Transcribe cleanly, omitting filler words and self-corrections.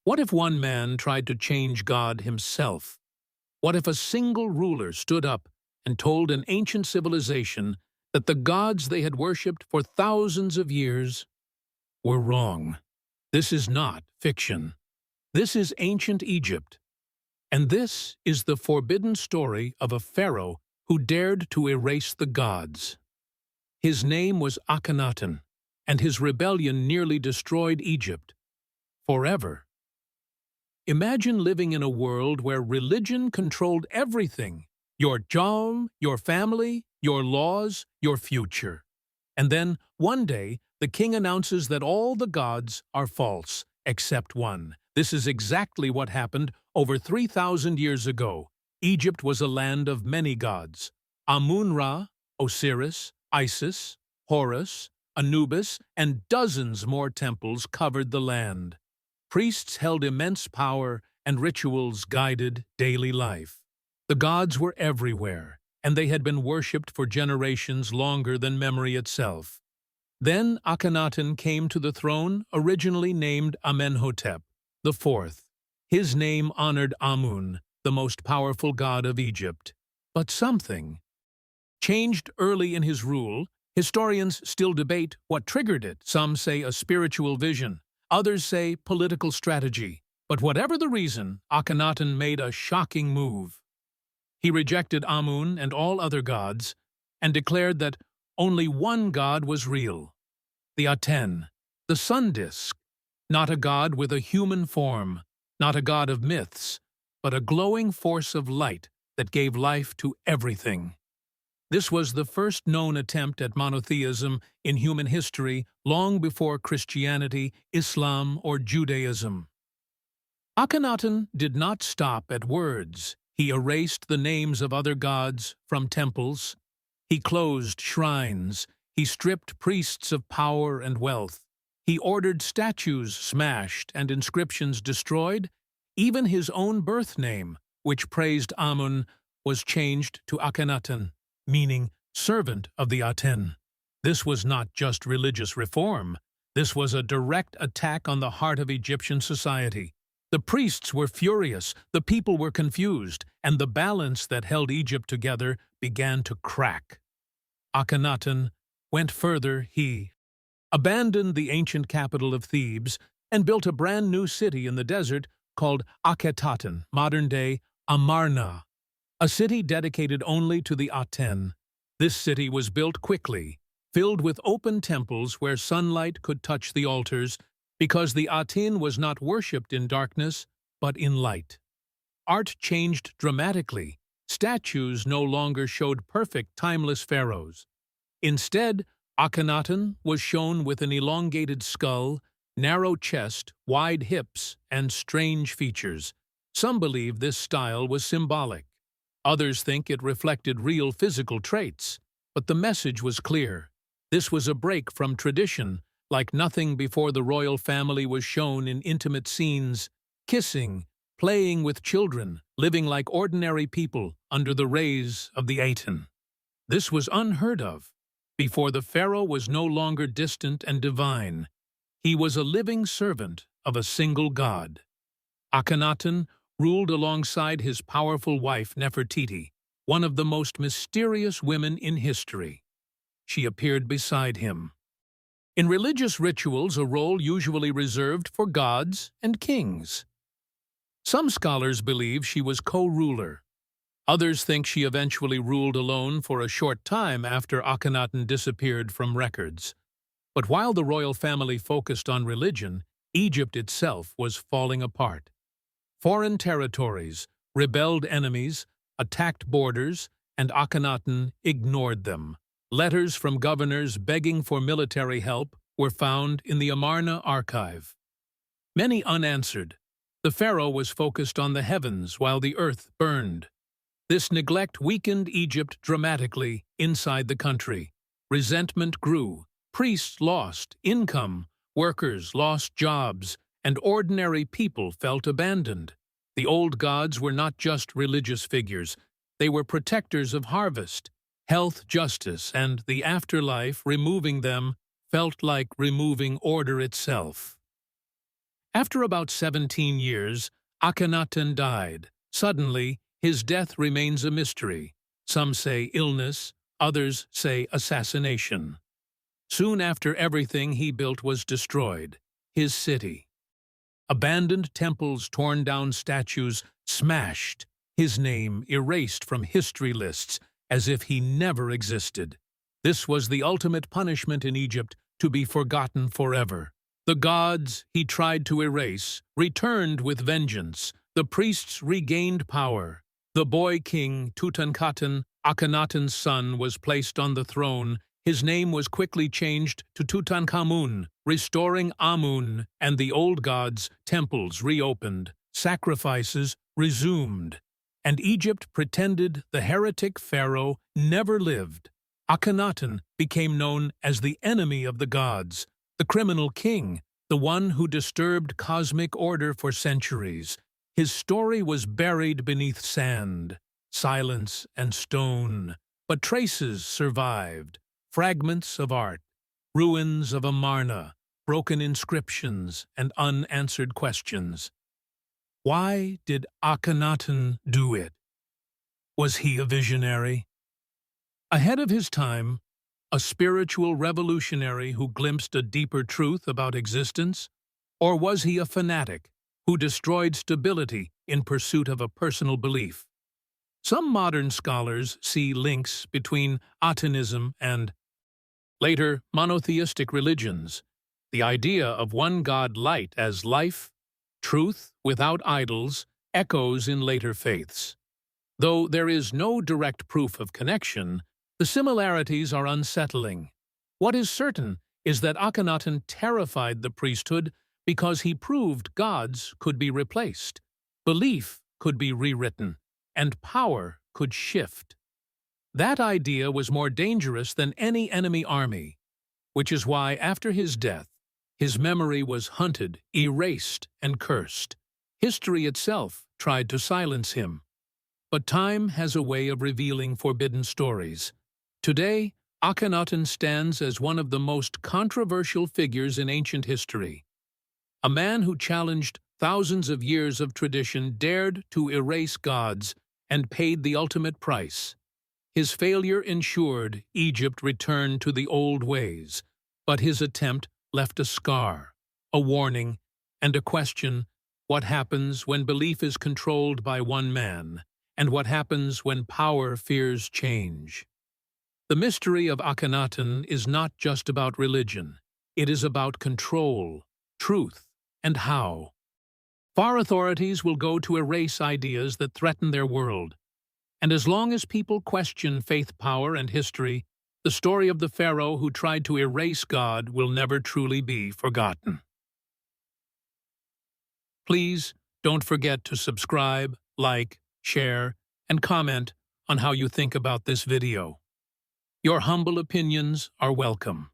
What if one man tried to change God himself? What if a single ruler stood up and told an ancient civilization that the gods they had worshipped for thousands of years were wrong? This is not fiction. This is ancient Egypt. And this is the forbidden story of a pharaoh who dared to erase the gods. His name was Akhenaten, and his rebellion nearly destroyed Egypt forever. Imagine living in a world where religion controlled everything: your job, your family, your laws, your future. And then, one day, the king announces that all the gods are false, except one. This is exactly what happened over 3,000 years ago. Egypt was a land of many gods: Amun-Ra, Osiris, Isis, Horus, Anubis, and dozens more temples covered the land. Priests held immense power, and rituals guided daily life. The gods were everywhere, and they had been worshipped for generations longer than memory itself. Then Akhenaten came to the throne, originally named Amenhotep IV. His name honored Amun, the most powerful god of Egypt. But something changed early in his rule. Historians still debate what triggered it. Some say a spiritual vision. Others say political strategy. But whatever the reason, Akhenaten made a shocking move. He rejected Amun and all other gods and declared that only one god was real: the Aten, the sun disk, not a god with a human form, not a god of myths, but a glowing force of light that gave life to everything. This was the first known attempt at monotheism in human history, long before Christianity, Islam, or Judaism. Akhenaten did not stop at words. He erased the names of other gods from temples. He closed shrines. He stripped priests of power and wealth. He ordered statues smashed and inscriptions destroyed. Even his own birth name, which praised Amun, was changed to Akhenaten, meaning servant of the Aten. This was not just religious reform. This was a direct attack on the heart of Egyptian society. The priests were furious, the people were confused, and the balance that held Egypt together began to crack. Akhenaten went further. He abandoned the ancient capital of Thebes and built a brand new city in the desert called Akhenaten, modern-day Amarna, a city dedicated only to the Aten. This city was built quickly, filled with open temples where sunlight could touch the altars, because the Aten was not worshipped in darkness, but in light. Art changed dramatically. Statues no longer showed perfect, timeless pharaohs. Instead, Akhenaten was shown with an elongated skull, narrow chest, wide hips, and strange features. Some believe this style was symbolic. Others think it reflected real physical traits. But the message was clear. This was a break from tradition, like nothing before. The royal family was shown in intimate scenes, kissing, playing with children, living like ordinary people under the rays of the Aten. This was unheard of. Before, the pharaoh was no longer distant and divine. He was a living servant of a single god. Akhenaten ruled alongside his powerful wife Nefertiti, one of the most mysterious women in history. She appeared beside him. In religious rituals, a role usually reserved for gods and kings. Some scholars believe she was co-ruler. Others think she eventually ruled alone for a short time after Akhenaten disappeared from records. But while the royal family focused on religion, Egypt itself was falling apart. Foreign territories, rebelled enemies, attacked borders, and Akhenaten ignored them. Letters from governors begging for military help were found in the Amarna archive. Many unanswered. The pharaoh was focused on the heavens while the earth burned. This neglect weakened Egypt dramatically inside the country. Resentment grew. Priests lost income, workers lost jobs, and ordinary people felt abandoned. The old gods were not just religious figures. They were protectors of harvest, health, justice, and the afterlife. Removing them felt like removing order itself. After about 17 years, Akhenaten died. Suddenly, his death remains a mystery. Some say illness, others say assassination. Soon after everything he built was destroyed, his city. Abandoned temples, torn down statues, smashed, his name erased from history lists as if he never existed. This was the ultimate punishment in Egypt, to be forgotten forever. The gods he tried to erase returned with vengeance. The priests regained power. The boy king, Tutankhaten, Akhenaten's son, was placed on the throne. His name was quickly changed to Tutankhamun, restoring Amun, and the old gods' temples reopened, sacrifices resumed, and Egypt pretended the heretic Pharaoh never lived. Akhenaten became known as the enemy of the gods, the criminal king, the one who disturbed cosmic order for centuries. His story was buried beneath sand, silence, and stone, but traces survived. Fragments of art, ruins of Amarna, broken inscriptions, and unanswered questions. Why did Akhenaten do it? Was he a visionary? Ahead of his time, a spiritual revolutionary who glimpsed a deeper truth about existence? Or was he a fanatic who destroyed stability in pursuit of a personal belief? Some modern scholars see links between Atenism and later monotheistic religions, the idea of one God light as life, truth without idols, echoes in later faiths. Though there is no direct proof of connection, the similarities are unsettling. What is certain is that Akhenaten terrified the priesthood because he proved gods could be replaced, belief could be rewritten, and power could shift. That idea was more dangerous than any enemy army, which is why, after his death, his memory was hunted, erased, and cursed. History itself tried to silence him. But time has a way of revealing forbidden stories. Today, Akhenaten stands as one of the most controversial figures in ancient history. A man who challenged thousands of years of tradition, dared to erase gods, and paid the ultimate price. His failure ensured Egypt returned to the old ways, but his attempt left a scar, a warning, and a question: what happens when belief is controlled by one man, and what happens when power fears change? The mystery of Akhenaten is not just about religion. It is about control, truth, and how. Far authorities will go to erase ideas that threaten their world. And as long as people question faith, power, and history, the story of the Pharaoh who tried to erase God will never truly be forgotten. Please don't forget to subscribe, like, share, and comment on how you think about this video. Your humble opinions are welcome.